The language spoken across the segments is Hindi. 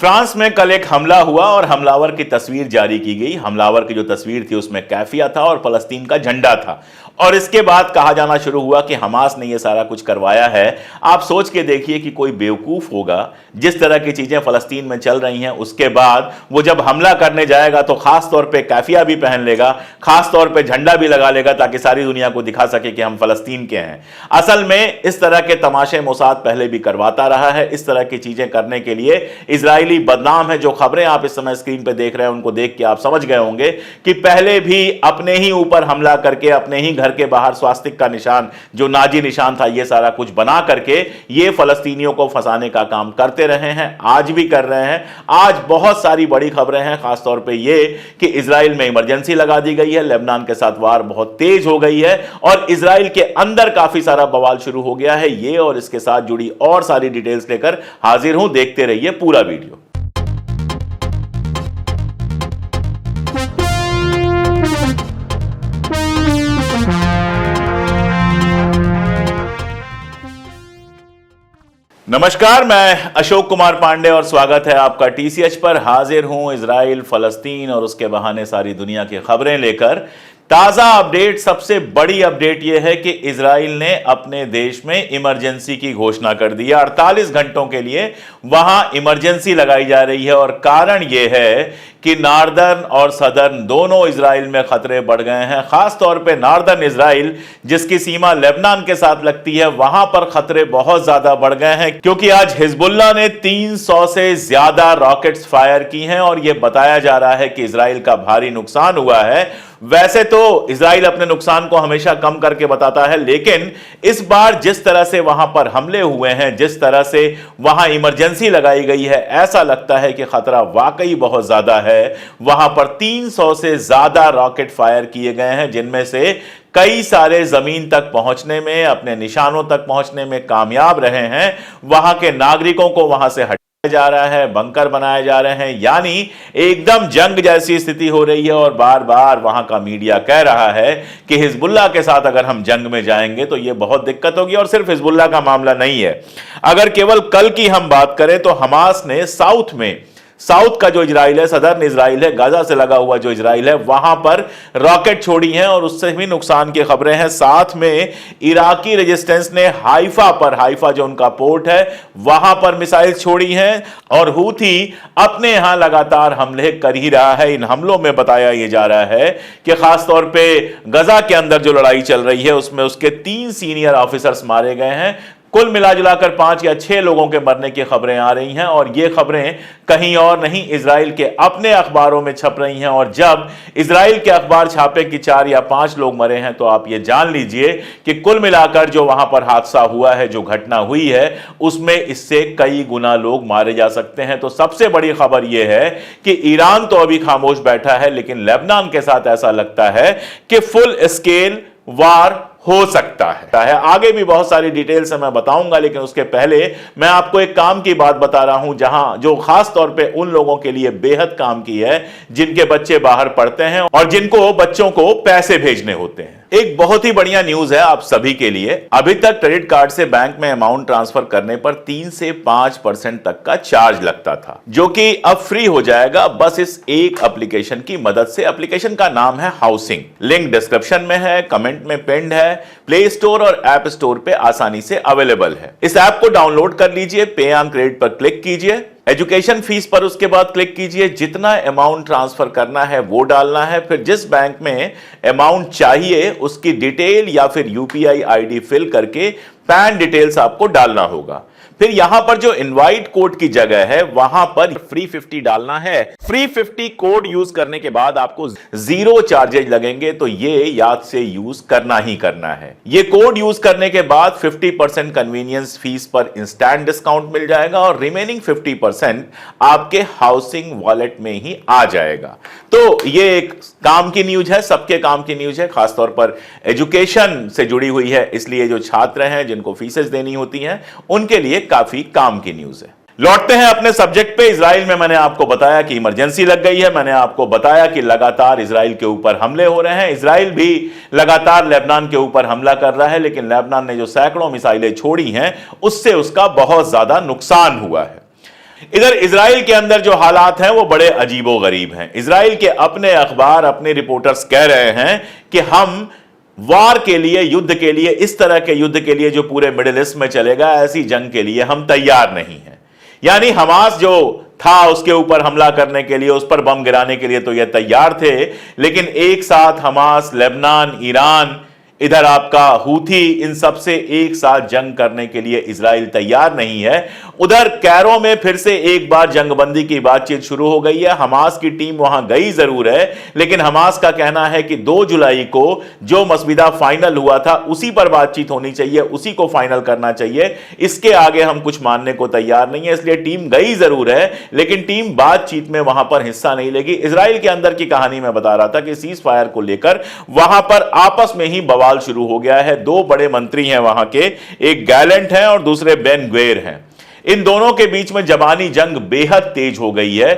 फ्रांस में कल एक हमला हुआ और हमलावर की तस्वीर जारी की गई। हमलावर की जो तस्वीर थी उसमें कैफिया था और फलस्तीन का झंडा था और इसके बाद कहा जाना शुरू हुआ कि हमास ने यह सारा कुछ करवाया है। आप सोच के देखिए कि कोई बेवकूफ होगा, जिस तरह की चीजें फलस्तीन में चल रही हैं, उसके बाद वो जब हमला करने जाएगा तो खास तौर पे कैफिया भी पहन लेगा, खास तौर पे झंडा भी लगा लेगा ताकि सारी दुनिया को दिखा सके कि हम फलस्तीन के हैं। असल में इस तरह के तमाशे मोसाद पहले भी करवाता रहा है। इस तरह की चीजें करने के लिए इजरायली बदनाम है। जो खबरें आप इस समय स्क्रीन पे देख रहे हैं उनको देख के आप समझ गए होंगे कि पहले भी अपने ही ऊपर हमला करके अपने ही घर के बाहर स्वास्तिक का निशान, जो नाजी निशान था, यह सारा कुछ बना करके ये फलस्तीनियों को फंसाने का काम करते रहे हैं, आज भी कर रहे हैं। आज बहुत सारी बड़ी खबरें हैं, खासतौर पे ये कि इजराइल में इमरजेंसी लगा दी गई है, लेबनान के साथ वार बहुत तेज हो गई है और इजराइल के अंदर काफी सारा बवाल शुरू हो गया है। ये और इसके साथ जुड़ी और सारी डिटेल्स लेकर हाजिर हूं, देखते रहिए पूरा वीडियो। नमस्कार, मैं अशोक कुमार पांडे और स्वागत है आपका टीसीएच पर। हाजिर हूं इजराइल, फलस्तीन और उसके बहाने सारी दुनिया की खबरें लेकर। ताजा अपडेट, सबसे बड़ी अपडेट यह है कि इजराइल ने अपने देश में इमरजेंसी की घोषणा कर दी है। 48 घंटों के लिए वहां इमरजेंसी लगाई जा रही है और कारण यह है कि नॉर्दर्न और सदर्न दोनों इजराइल में खतरे बढ़ गए हैं। खास तौर पे नॉर्दर्न इजराइल, जिसकी सीमा लेबनान के साथ लगती है, वहां पर खतरे बहुत ज्यादा बढ़ गए हैं क्योंकि आज हिजबुल्लाह ने 300 से ज्यादा रॉकेट्स फायर की हैं और यह बताया जा रहा है कि इजराइल का भारी नुकसान हुआ है। वैसे तो इजराइल अपने नुकसान को हमेशा कम करके बताता है, लेकिन इस बार जिस तरह से वहां पर हमले हुए हैं, जिस तरह से वहां इमरजेंसी लगाई गई है, ऐसा लगता है कि खतरा वाकई बहुत ज्यादा है। वहां पर 300 से ज्यादा रॉकेट फायर किए गए हैं, जिनमें से कई सारे जमीन तक पहुंचने में, अपने निशानों तक पहुंचने में कामयाब रहे हैं। वहां के नागरिकों को वहां से जा रहा है, बंकर बनाए जा रहे हैं, यानी एकदम जंग जैसी स्थिति हो रही है। और बार बार वहां का मीडिया कह रहा है कि हिजबुल्लाह के साथ अगर हम जंग में जाएंगे तो यह बहुत दिक्कत होगी। और सिर्फ हिजबुल्लाह का मामला नहीं है, अगर केवल कल की हम बात करें तो हमास ने साउथ का जो इजराइल है, सदर्न इजराइल है, गाजा से लगा हुआ जो इजराइल है, वहां पर रॉकेट छोड़ी हैं और उससे भी नुकसान की खबरें हैं। साथ में इराकी रेजिस्टेंस ने हाइफा जो उनका पोर्ट है, वहां पर मिसाइल छोड़ी हैं और हूथी अपने यहां लगातार हमले कर ही रहा है। इन हमलों में बताया यह जा रहा है कि खासतौर पर गजा के अंदर जो लड़ाई चल रही है उसमें उसके 3 सीनियर ऑफिसर्स मारे गए हैं। कुल मिलाजुलाकर 5 या 6 लोगों के मरने की खबरें आ रही हैं और ये खबरें कहीं और नहीं, इजराइल के अपने अखबारों में छप रही हैं। और जब इजराइल के अखबार छापे कि 4 या 5 लोग मरे हैं तो आप ये जान लीजिए कि कुल मिलाकर जो वहां पर हादसा हुआ है, जो घटना हुई है, उसमें इससे कई गुना लोग मारे जा सकते हैं। तो सबसे बड़ी खबर यह है कि ईरान तो अभी खामोश बैठा है, लेकिन लेबनान के साथ ऐसा लगता है कि फुल स्केल वार हो सकता है। आगे भी बहुत सारी डिटेल से मैं बताऊंगा, लेकिन उसके पहले मैं आपको एक काम की बात बता रहा हूं जो खास तौर पे उन लोगों के लिए बेहद काम की है जिनके बच्चे बाहर पढ़ते हैं और जिनको बच्चों को पैसे भेजने होते हैं। एक बहुत ही बढ़िया न्यूज है आप सभी के लिए। अभी तक क्रेडिट कार्ड से बैंक में अमाउंट ट्रांसफर करने पर 3 से 5% तक का चार्ज लगता था, जो कि अब फ्री हो जाएगा बस इस एक एप्लीकेशन की मदद से। एप्लीकेशन का नाम है हाउसिंग। लिंक डिस्क्रिप्शन में है, कमेंट में पिन्ड है, प्ले स्टोर और ऐप स्टोर पे आसानी से अवेलेबल है। इस ऐप को डाउनलोड कर लीजिए, पे ऑन क्रेडिट पर क्लिक कीजिए, एजुकेशन फीस पर उसके बाद क्लिक कीजिए, जितना अमाउंट ट्रांसफर करना है वो डालना है, फिर जिस बैंक में अमाउंट चाहिए उसकी डिटेल या फिर यूपीआई आईडी फिल करके पैन डिटेल्स आपको डालना होगा। फिर यहां पर जो इनवाइट कोड की जगह है वहां पर फ्री 50 डालना है। फ्री 50 कोड यूज करने के बाद आपको 0 चार्जेज लगेंगे, तो ये याद से यूज करना ही करना है। ये कोड यूज करने के बाद 50% कन्वीनियंस फीस पर इंस्टेंट डिस्काउंट मिल जाएगा और रिमेनिंग 50% आपके हाउसिंग वॉलेट में ही आ जाएगा। तो ये एक काम की न्यूज है, सबके काम की न्यूज है, खासतौर पर एजुकेशन से जुड़ी हुई है, इसलिए जो छात्र हैं जिनको फीसेस देनी होती हैं उनके लिए काफी काम की न्यूज है। लौटते हैं अपने सब्जेक्ट पे। इजराइल में मैंने आपको बताया कि इमरजेंसी लग गई है, मैंने आपको बताया कि लगातार इजराइल के ऊपर हमले हो रहे हैं। इजराइल भी लगातार लेबनान के ऊपर हमला कर रहा है, लेकिन लेबनान ने जो सैकड़ों मिसाइलें छोड़ी हैं उससे उसका बहुत ज्यादा नुकसान हुआ है। इधर इजराइल के अंदर जो हालात हैं वो बड़े अजीबोगरीब हैं। इजराइल के अपने अखबार, अपने रिपोर्टर्स कह रहे हैं कि हम वार के लिए, युद्ध के लिए, इस तरह के युद्ध के लिए जो पूरे मिडिल ईस्ट में चलेगा, ऐसी जंग के लिए हम तैयार नहीं हैं। यानी हमास जो था उसके ऊपर हमला करने के लिए, उस पर बम गिराने के लिए तो ये तैयार थे, लेकिन एक साथ हमास, लेबनान, ईरान, इधर आपका हूथी, इन सब से एक साथ जंग करने के लिए इजराइल तैयार नहीं है। उधर कैरो में फिर से एक बार जंगबंदी की बातचीत शुरू हो गई है। हमास की टीम वहां गई जरूर है, लेकिन हमास का कहना है कि 2 जुलाई को जो मसविदा फाइनल हुआ था उसी पर बातचीत होनी चाहिए, उसी को फाइनल करना चाहिए। इसके आगे हम कुछ मानने को तैयार नहीं है। इसलिए टीम गई जरूर है, लेकिन टीम बातचीत में वहां पर हिस्सा नहीं लेगी। इजराइल के अंदर की कहानी मैं बता रहा था कि सीज फायर को लेकर वहां पर आपस में ही बवाल शुरू हो गया है। 2 बड़े मंत्री हैं वहां के, एक गैलेंट हैं और दूसरे बेन ग्वेर हैं। इन दोनों के बीच में जबानी जंग बेहद तेज हो गई है।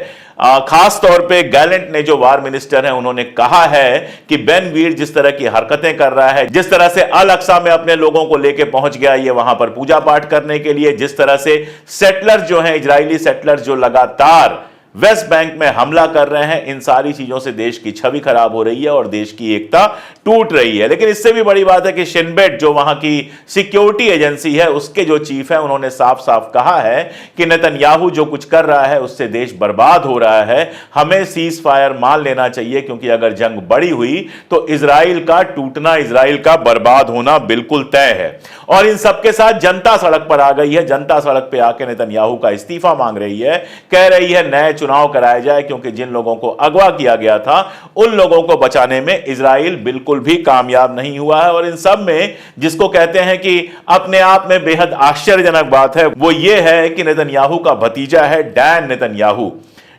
खास तौर पे गैलेंट ने, जो वार मिनिस्टर हैं, उन्होंने कहा है कि बेन ग्वीर जिस तरह की हरकतें कर रहा है, जिस तरह से अल अक्सा में अपने लोगों को लेके पहुंच गया ये वहां पर पूजा पाठ करने के लिए, जिस तरह से सेटलर्स जो हैं, इजरायली सेटलर्स जो लगातार वेस्ट बैंक में हमला कर रहे हैं, इन सारी चीजों से देश की छवि खराब हो रही है और देश की एकता टूट रही है। लेकिन इससे भी बड़ी बात है कि शिन बेट, जो वहां की सिक्योरिटी एजेंसी है, उसके जो चीफ है, उन्होंने साफ साफ कहा है कि नेतन्याहू जो कुछ कर रहा है उससे देश बर्बाद हो रहा है। हमें सीज फायर मान लेना चाहिए, क्योंकि अगर जंग बड़ी हुई तो इजराइल का टूटना, इजराइल का बर्बाद होना बिल्कुल तय है। और इन सबके साथ जनता सड़क पर आ गई है। जनता सड़क पर आकर नेतन्याहू का इस्तीफा मांग रही है, कह रही है नए चुनाव कराया जाए, क्योंकि जिन लोगों को अगवा किया गया था उन लोगों को बचाने में इजराइल बिल्कुल भी कामयाब नहीं हुआ है। और इन सब में जिसको कहते हैं कि अपने आप में बेहद आश्चर्यजनक बात है, वो ये है कि नेतन्याहू का भतीजा है डैन नेतन्याहू।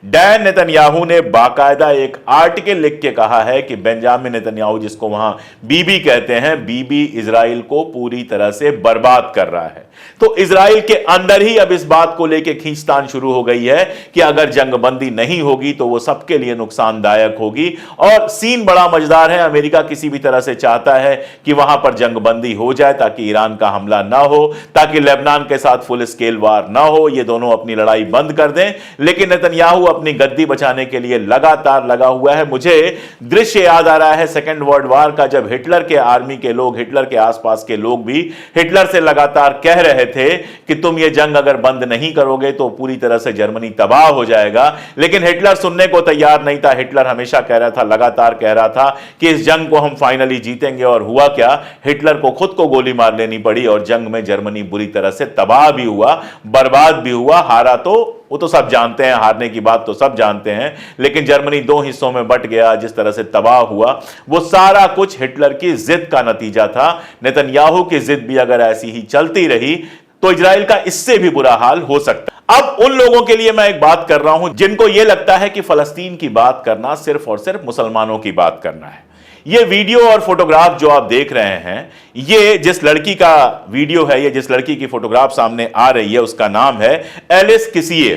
डैन नेतन्याहू ने बाकायदा एक आर्टिकल लिख के कहा है कि बेंजामिन नेतन्याहू, जिसको वहां बीबी कहते हैं, बीबी इजराइल को पूरी तरह से बर्बाद कर रहा है। तो इजराइल के अंदर ही अब इस बात को लेकर खींचतान शुरू हो गई है कि अगर जंगबंदी नहीं होगी तो वो सबके लिए नुकसानदायक होगी। और सीन बड़ा मजेदार है। अमेरिका किसी भी तरह से चाहता है कि वहां पर जंगबंदी हो जाए, ताकि ईरान का हमला ना हो, ताकि लेबनान के साथ फुल स्केल वार ना हो, ये दोनों अपनी लड़ाई बंद कर दें। लेकिन नेतन्याहू अपनी गद्दी बचाने के लिए लगातार लगा हुआ है। मुझे दृश्य याद आ रहा है सेकेंड वर्ल्ड वार का, जब हिटलर के आर्मी के लोग, हिटलर के आसपास के लोग भी हिटलर से लगातार कह रहे थे कि तुम ये जंग अगर बंद नहीं करोगे तो पूरी तरह से जर्मनी तबाह हो जाएगा। लेकिन हिटलर सुनने को तैयार नहीं था। हिटलर हमेशा कह रहा था, लगातार कह रहा था कि इस जंग को हम फाइनली जीतेंगे। और हुआ क्या, हिटलर को खुद को गोली मार लेनी पड़ी और जंग में जर्मनी बुरी तरह से तबाह भी हुआ, बर्बाद भी हुआ। हारा तो वो तो सब जानते हैं, हारने की बात तो सब जानते हैं, लेकिन जर्मनी 2 हिस्सों में बट गया, जिस तरह से तबाह हुआ, वो सारा कुछ हिटलर की जिद का नतीजा था। नेतन्याहू की जिद भी अगर ऐसी ही चलती रही तो इजराइल का इससे भी बुरा हाल हो सकता है। अब उन लोगों के लिए मैं एक बात कर रहा हूं जिनको यह लगता है कि फलस्तीन की बात करना सिर्फ और सिर्फ मुसलमानों की बात करना है। ये वीडियो और फोटोग्राफ जो आप देख रहे हैं, ये जिस लड़की का वीडियो है, ये जिस लड़की की फोटोग्राफ सामने आ रही है, उसका नाम है एलिस किसिए।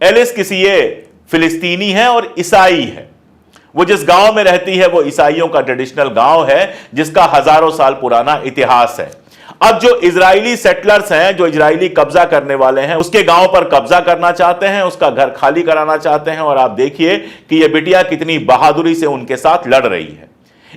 एलिस किसिए फिलिस्तीनी है और ईसाई है। वो जिस गांव में रहती है वो ईसाइयों का ट्रेडिशनल गांव है, जिसका हजारों साल पुराना इतिहास है। अब जो इजरायली सेटलर्स हैं, जो इजरायली कब्जा करने वाले हैं, उसके गांव पर कब्जा करना चाहते हैं, उसका घर खाली कराना चाहते हैं। और आप देखिए कि यह बिटिया कितनी बहादुरी से उनके साथ लड़ रही है।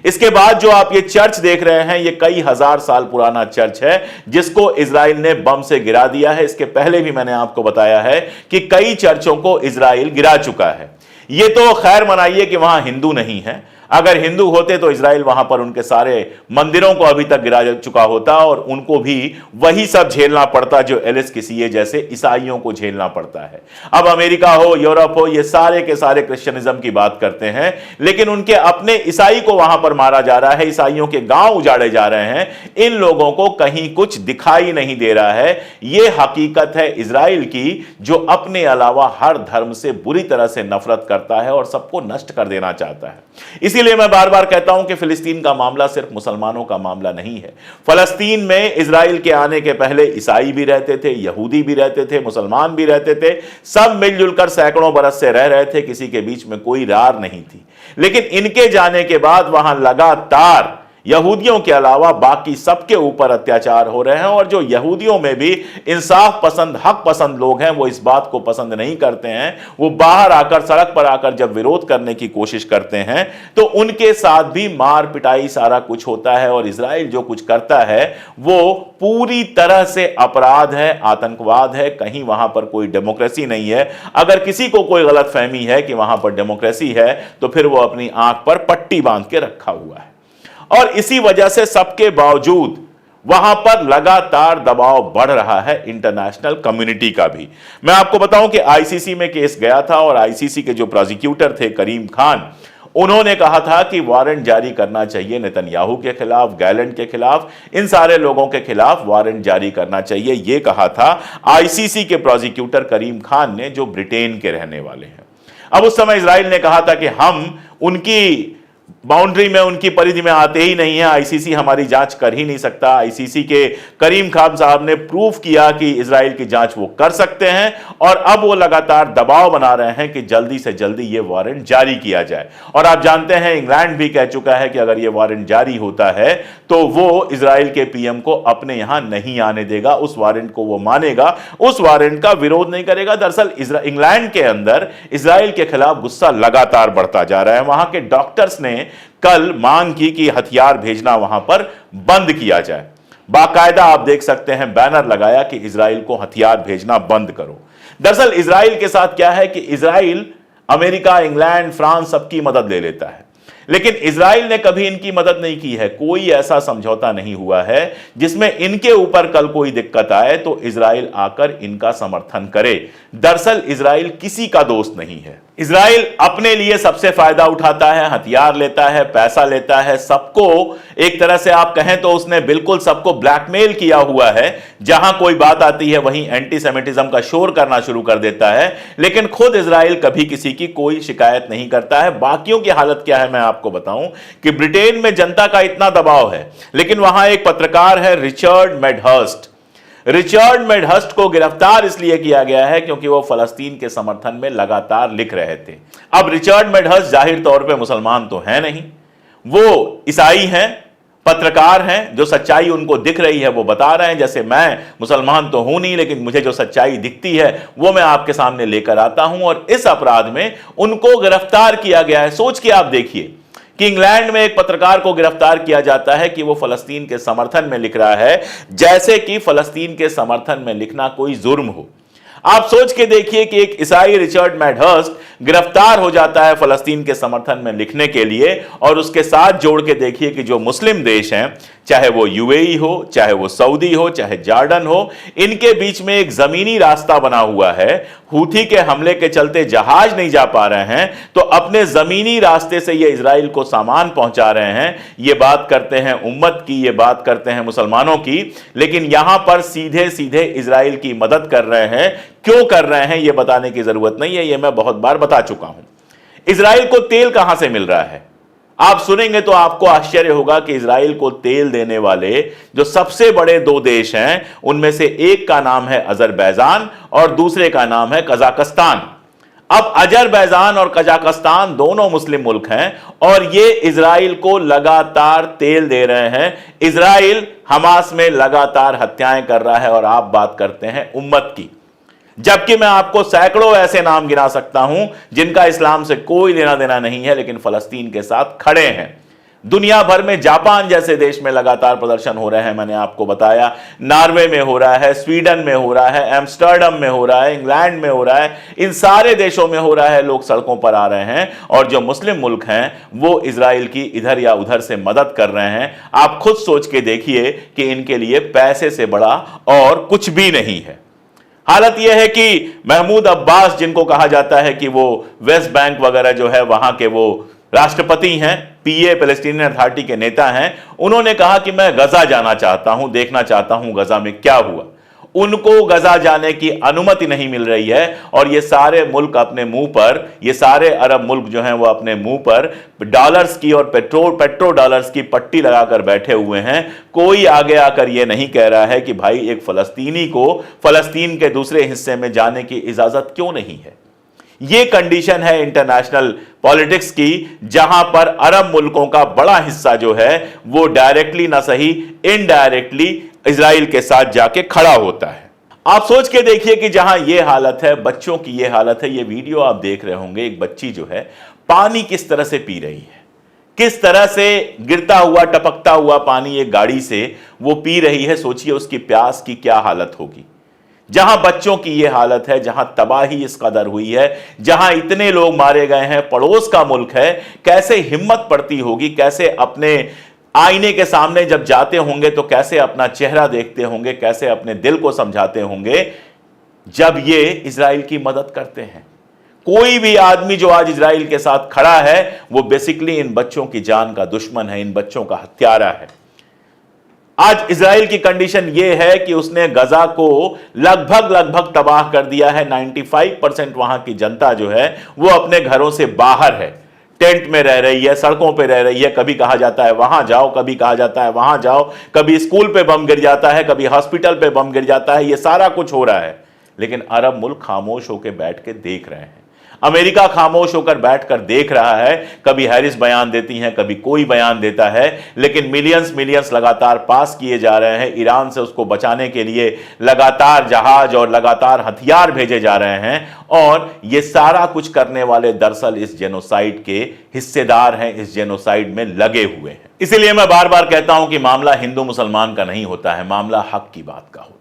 इसके बाद जो आप ये चर्च देख रहे हैं, ये कई हजार साल पुराना चर्च है, जिसको इजराइल ने बम से गिरा दिया है। इसके पहले भी मैंने आपको बताया है कि कई चर्चों को इजराइल गिरा चुका है। ये तो खैर मनाइए कि वहां हिंदू नहीं है। अगर हिंदू होते तो इजराइल वहां पर उनके सारे मंदिरों को अभी तक गिरा चुका होता और उनको भी वही सब झेलना पड़ता जो एलिस किसिए जैसे ईसाइयों को झेलना पड़ता है। अब अमेरिका हो, यूरोप हो, ये सारे के सारे क्रिश्चियनिज्म की बात करते हैं, लेकिन उनके अपने ईसाई को वहां पर मारा जा रहा है, ईसाइयों के गांव उजाड़े जा रहे हैं। इन लोगों को कहीं कुछ दिखाई नहीं दे रहा है। यह हकीकत है इजराइल की, जो अपने अलावा हर धर्म से बुरी तरह से नफरत करता है और सबको नष्ट कर देना चाहता है। इसीलिए मैं बार बार कहता हूं कि फिलिस्तीन का मामला सिर्फ मुसलमानों का मामला नहीं है। फलस्तीन में इजराइल के आने के पहले ईसाई भी रहते थे, यहूदी भी रहते थे, मुसलमान भी रहते थे। सब मिलजुल कर सैकड़ों बरस से रह रहे थे, किसी के बीच में कोई रार नहीं थी। लेकिन इनके जाने के बाद वहां लगातार यहूदियों के अलावा बाकी सबके ऊपर अत्याचार हो रहे हैं। और जो यहूदियों में भी इंसाफ पसंद, हक पसंद लोग हैं, वो इस बात को पसंद नहीं करते हैं। वो बाहर आकर, सड़क पर आकर जब विरोध करने की कोशिश करते हैं तो उनके साथ भी मार पिटाई सारा कुछ होता है। और इजराइल जो कुछ करता है वो पूरी तरह से अपराध है, आतंकवाद है। कहीं वहां पर कोई डेमोक्रेसी नहीं है। अगर किसी को कोई गलतफहमी है कि वहां पर डेमोक्रेसी है तो फिर वो अपनी आंख पर पट्टी बांध के रखा हुआ है। और इसी वजह से सबके बावजूद वहां पर लगातार दबाव बढ़ रहा है इंटरनेशनल कम्युनिटी का भी। मैं आपको बताऊं कि आईसीसी में केस गया था और आईसीसी के जो प्रोसिक्यूटर थे करीम खान, उन्होंने कहा था कि वारंट जारी करना चाहिए नेतन्याहू के खिलाफ, गैलेंट के खिलाफ, इन सारे लोगों के खिलाफ वारंट जारी करना चाहिए। यह कहा था आईसीसी के प्रोसिक्यूटर करीम खान ने, जो ब्रिटेन के रहने वाले हैं। अब उस समय इजराइल ने कहा था कि हम उनकी बाउंड्री में, उनकी परिधि में आते ही नहीं है, आईसीसी हमारी जांच कर ही नहीं सकता। आईसीसी के करीम खान साहब ने प्रूफ किया कि इजराइल की जांच वो कर सकते हैं। और अब वो लगातार दबाव बना रहे हैं कि जल्दी से जल्दी ये वारंट जारी किया जाए। और आप जानते हैं इंग्लैंड भी कह चुका है कि अगर ये वारंट जारी होता है तो वो इजराइल के पीएम को अपने यहां नहीं आने देगा। उस वारंट को वो मानेगा, उस वारंट का विरोध नहीं करेगा। दरअसल इंग्लैंड के अंदर इजराइल के खिलाफ गुस्सा लगातार बढ़ता जा रहा है। वहां के डॉक्टर्स ने कल मांग की कि हथियार भेजना वहां पर बंद किया जाए। बाकायदा आप देख सकते हैं बैनर लगाया कि इजराइल को हथियार भेजना बंद करो। दरअसल इजराइल के साथ क्या है कि इजराइल अमेरिका, इंग्लैंड, फ्रांस सबकी मदद ले लेता है, लेकिन इजराइल ने कभी इनकी मदद नहीं की है। कोई ऐसा समझौता नहीं हुआ है जिसमें इनके ऊपर कल कोई दिक्कत आए तो इजराइल आकर इनका समर्थन करे। दरअसल इजराइल किसी का दोस्त नहीं है। इजराइल अपने लिए सबसे फायदा उठाता है, हथियार लेता है, पैसा लेता है, सबको एक तरह से आप कहें तो उसने बिल्कुल सबको ब्लैकमेल किया हुआ है। जहां कोई बात आती है वहीं एंटीसेमिटिज्म का शोर करना शुरू कर देता है। लेकिन खुद इजराइल कभी किसी की कोई शिकायत नहीं करता है। बाकियों की हालत क्या है मैं आपको बताऊं कि ब्रिटेन में जनता का इतना दबाव है, लेकिन वहां एक पत्रकार है रिचर्ड मेडहर्स्ट। रिचर्ड मेडहर्स्ट को गिरफ्तार इसलिए किया गया है क्योंकि वो फलस्तीन के समर्थन में लगातार लिख रहे थे। अब रिचर्ड मेडहर्स्ट जाहिर तौर पे मुसलमान तो है नहीं, वो ईसाई हैं, पत्रकार हैं। जो सच्चाई उनको दिख रही है वो बता रहे हैं। जैसे मैं मुसलमान तो हूं नहीं, लेकिन मुझे जो सच्चाई दिखती है वो मैं आपके सामने लेकर आता हूं। और इस अपराध में उनको गिरफ्तार किया गया है। सोच के आप देखिए कि इंग्लैंड में एक पत्रकार को गिरफ्तार किया जाता है कि वो फलस्तीन के समर्थन में लिख रहा है, जैसे कि फलस्तीन के समर्थन में लिखना कोई जुर्म हो। आप सोच के देखिए कि एक ईसाई रिचर्ड मेडहर्स्ट गिरफ्तार हो जाता है फलस्तीन के समर्थन में लिखने के लिए। और उसके साथ जोड़ के देखिए कि जो मुस्लिम देश हैं, चाहे वो यूएई हो, चाहे वो सऊदी हो, चाहे जॉर्डन हो, इनके बीच में एक जमीनी रास्ता बना हुआ है। हूथी के हमले के चलते जहाज नहीं जा पा रहे हैं, तो अपने जमीनी रास्ते से ये इजराइल को सामान पहुंचा रहे हैं। ये बात करते हैं उम्मत की, ये बात करते हैं मुसलमानों की, लेकिन यहां पर सीधे सीधे इजराइल की मदद कर रहे हैं। क्यों कर रहे हैं ये बताने की जरूरत नहीं है, ये मैं बहुत बार बता चुका हूं। इजराइल को तेल कहां से मिल रहा है? आप सुनेंगे तो आपको आश्चर्य होगा कि इजराइल को तेल देने वाले जो सबसे बड़े दो देश हैं, उनमें से एक का नाम है अजरबैजान और दूसरे का नाम है कजाकिस्तान। अब अजरबैजान और कजाकिस्तान दोनों मुस्लिम मुल्क हैं और ये इजराइल को लगातार तेल दे रहे हैं। इजराइल हमास में लगातार हत्याएं कर रहा है और आप बात करते हैं उम्मत की, जबकि मैं आपको सैकड़ों ऐसे नाम गिना सकता हूं जिनका इस्लाम से कोई लेना देना नहीं है, लेकिन फलस्तीन के साथ खड़े हैं। दुनिया भर में जापान जैसे देश में लगातार प्रदर्शन हो रहे हैं, मैंने आपको बताया। नॉर्वे में हो रहा है, स्वीडन में हो रहा है, एम्स्टर्डम में हो रहा है, इंग्लैंड में हो रहा है, इन सारे देशों में हो रहा है। लोग सड़कों पर आ रहे हैं और जो मुस्लिम मुल्क हैं वो इजराइल की इधर या उधर से मदद कर रहे हैं। आप खुद सोच के देखिए कि इनके लिए पैसे से बड़ा और कुछ भी नहीं है। हालत यह है कि महमूद अब्बास, जिनको कहा जाता है कि वो वेस्ट बैंक वगैरह जो है वहां के वो राष्ट्रपति हैं, पीए पैलेस्टीनियन अथॉरिटी के नेता हैं, उन्होंने कहा कि मैं गजा जाना चाहता हूं, देखना चाहता हूं गजा में क्या हुआ। उनको गजा जाने की अनुमति नहीं मिल रही है और ये सारे मुल्क अपने मुंह पर, ये सारे अरब मुल्क जो हैं वो अपने मुंह पर डॉलर्स की और पेट्रो डॉलर्स की पट्टी लगाकर बैठे हुए हैं। कोई आगे आकर ये नहीं कह रहा है कि भाई एक फलस्तीनी को फलस्तीन के दूसरे हिस्से में जाने की इजाजत क्यों नहीं है। ये कंडीशन है इंटरनेशनल पॉलिटिक्स की, जहां पर अरब मुल्कों का बड़ा हिस्सा जो है वो डायरेक्टली ना सही इनडायरेक्टली इजराइल के साथ जाके खड़ा होता है। आप सोच के देखिए कि जहां ये हालत है, बच्चों की ये हालत है। ये वीडियो आप देख रहे होंगे, एक बच्ची जो है पानी किस तरह से पी रही है, किस तरह से गिरता हुआ टपकता हुआ पानी एक गाड़ी से वो पी रही है। सोचिए उसकी प्यास की क्या हालत होगी। जहां बच्चों की यह हालत है, जहां तबाही इस कदर हुई है, जहां इतने लोग मारे गए हैं, पड़ोस का मुल्क है, कैसे हिम्मत पड़ती होगी, कैसे अपने आईने के सामने जब जाते होंगे तो कैसे अपना चेहरा देखते होंगे, कैसे अपने दिल को समझाते होंगे जब ये इजराइल की मदद करते हैं। कोई भी आदमी जो आज इजराइल के साथ खड़ा है वो बेसिकली इन बच्चों की जान का दुश्मन है, इन बच्चों का हत्यारा है। आज इजराइल की कंडीशन यह है कि उसने गजा को लगभग तबाह कर दिया है। 95% वहां की जनता जो है वो अपने घरों से बाहर है, टेंट में रह रही है, सड़कों पे रह रही है। कभी कहा जाता है वहां जाओ, कभी कहा जाता है वहां जाओ, कभी स्कूल पे बम गिर जाता है, कभी हॉस्पिटल पे बम गिर जाता है। ये सारा कुछ हो रहा है, लेकिन अरब मुल्क खामोश होकर बैठ के देख रहे हैं। अमेरिका खामोश होकर बैठकर देख रहा है। कभी हैरिस बयान देती हैं, कभी कोई बयान देता है, लेकिन मिलियंस लगातार पास किए जा रहे हैं। ईरान से उसको बचाने के लिए लगातार जहाज और लगातार हथियार भेजे जा रहे हैं, और ये सारा कुछ करने वाले दरअसल इस जेनोसाइड के हिस्सेदार हैं, इस जेनोसाइड में लगे हुए हैं। इसीलिए मैं बार बार कहता हूं कि मामला हिंदू मुसलमान का नहीं होता है, मामला हक की बात का होता है।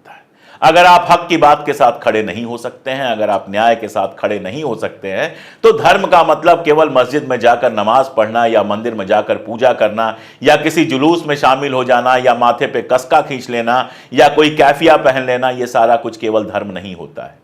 अगर आप हक की बात के साथ खड़े नहीं हो सकते हैं, अगर आप न्याय के साथ खड़े नहीं हो सकते हैं, तो धर्म का मतलब केवल मस्जिद में जाकर नमाज पढ़ना या मंदिर में जाकर पूजा करना या किसी जुलूस में शामिल हो जाना या माथे पे कसका खींच लेना या कोई कैफिया पहन लेना, यह सारा कुछ केवल धर्म नहीं होता है।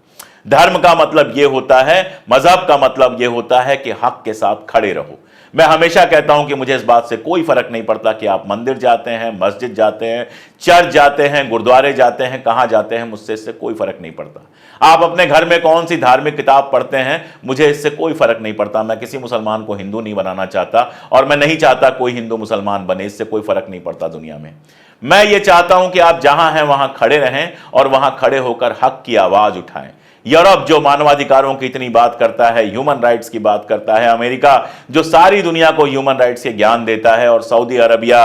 धर्म का मतलब यह होता है, मजहब का मतलब यह होता है कि हक के साथ खड़े रहो। मैं हमेशा कहता हूं कि मुझे इस बात से कोई फर्क नहीं पड़ता कि आप मंदिर जाते हैं, मस्जिद जाते हैं, चर्च जाते हैं, गुरुद्वारे जाते हैं, कहां जाते हैं, मुझसे इससे कोई फर्क नहीं पड़ता। आप अपने घर में कौन सी धार्मिक किताब पढ़ते हैं, मुझे इससे कोई फर्क नहीं पड़ता। मैं किसी मुसलमान को हिंदू नहीं बनाना चाहता और मैं नहीं चाहता कोई हिंदू मुसलमान बने, इससे कोई फर्क नहीं पड़ता दुनिया में। मैं ये चाहता हूं कि आप जहां हैं वहां खड़े रहें और वहां खड़े होकर हक की आवाज उठाएं। यूरोप जो मानवाधिकारों की इतनी बात करता है, ह्यूमन राइट्स की बात करता है, अमेरिका जो सारी दुनिया को ह्यूमन राइट्स के ज्ञान देता है, और सऊदी अरबिया,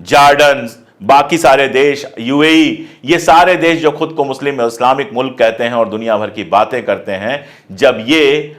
जॉर्डन, बाकी सारे देश, यूएई, ये सारे देश जो खुद को मुस्लिम इस्लामिक मुल्क कहते हैं और दुनिया भर की बातें करते हैं, जब ये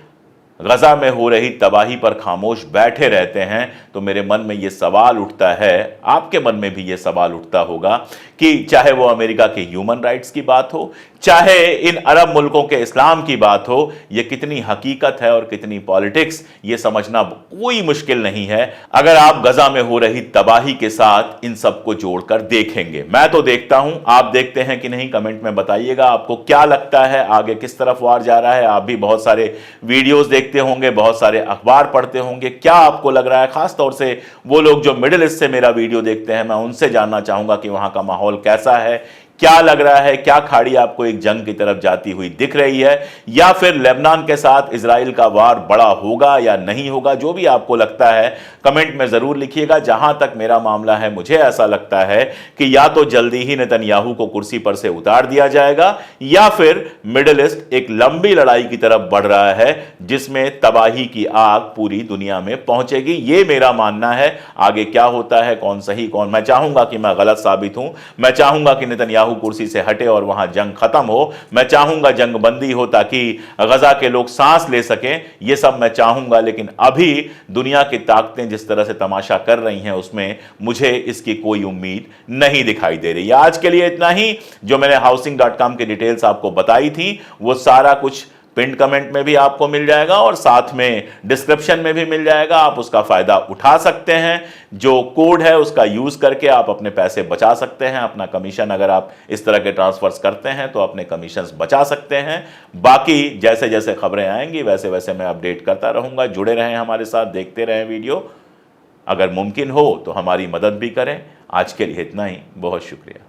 गजा में हो रही तबाही पर खामोश बैठे रहते हैं, तो मेरे मन में यह सवाल उठता है, आपके मन में भी यह सवाल उठता होगा कि चाहे वो अमेरिका के ह्यूमन राइट्स की बात हो, चाहे इन अरब मुल्कों के इस्लाम की बात हो, यह कितनी हकीकत है और कितनी पॉलिटिक्स, ये समझना कोई मुश्किल नहीं है अगर आप गजा में हो रही तबाही के साथ इन सबको जोड़कर देखेंगे। मैं तो देखता हूं, आप देखते हैं कि नहीं? कमेंट में बताइएगा आपको क्या लगता है, आगे किस तरफ वार जा रहा है। आप भी बहुत सारे वीडियोस देखते होंगे, बहुत सारे अखबार पढ़ते होंगे, क्या आपको लग रहा है? खास तौर से वो लोग जो मिडिल ईस्ट से मेरा वीडियो देखते हैं, मैं उनसे जानना चाहूंगा कि वहां का माहौल कैसा है, क्या लग रहा है? क्या खाड़ी आपको एक जंग की तरफ जाती हुई दिख रही है, या फिर लेबनान के साथ इजराइल का वार बड़ा होगा या नहीं होगा? जो भी आपको लगता है कमेंट में जरूर लिखिएगा। जहां तक मेरा मामला है, मुझे ऐसा लगता है कि या तो जल्दी ही नेतन्याहू को कुर्सी पर से उतार दिया जाएगा, या फिर मिडिल ईस्ट एक लंबी लड़ाई की तरफ बढ़ रहा है जिसमें तबाही की आग पूरी दुनिया में पहुंचेगी। यह मेरा मानना है। आगे क्या होता है, कौन सही कौन, मैं चाहूंगा कि मैं गलत साबित हूं। मैं चाहूंगा कि नेतन्याहू कुर्सी से हटे और वहां जंग खत्म हो। मैं चाहूंगा जंग बंदी हो ताकि गजा के लोग सांस ले सकें। यह सब मैं चाहूंगा, लेकिन अभी दुनिया की ताकतें जिस तरह से तमाशा कर रही हैं उसमें मुझे इसकी कोई उम्मीद नहीं दिखाई दे रही। आज के लिए इतना ही। जो मैंने housing.com की डिटेल्स आपको बताई थी वो सारा कुछ पिन कमेंट में भी आपको मिल जाएगा और साथ में डिस्क्रिप्शन में भी मिल जाएगा। आप उसका फायदा उठा सकते हैं। जो कोड है उसका यूज करके आप अपने पैसे बचा सकते हैं। अपना कमीशन अगर आप इस तरह के ट्रांसफर्स करते हैं तो अपने कमीशंस बचा सकते हैं। बाकी जैसे जैसे खबरें आएंगी वैसे वैसे मैं अपडेट करता रहूंगा। जुड़े रहें हमारे साथ, देखते रहें वीडियो। अगर मुमकिन हो तो हमारी मदद भी करें। आज के लिए इतना ही, बहुत शुक्रिया।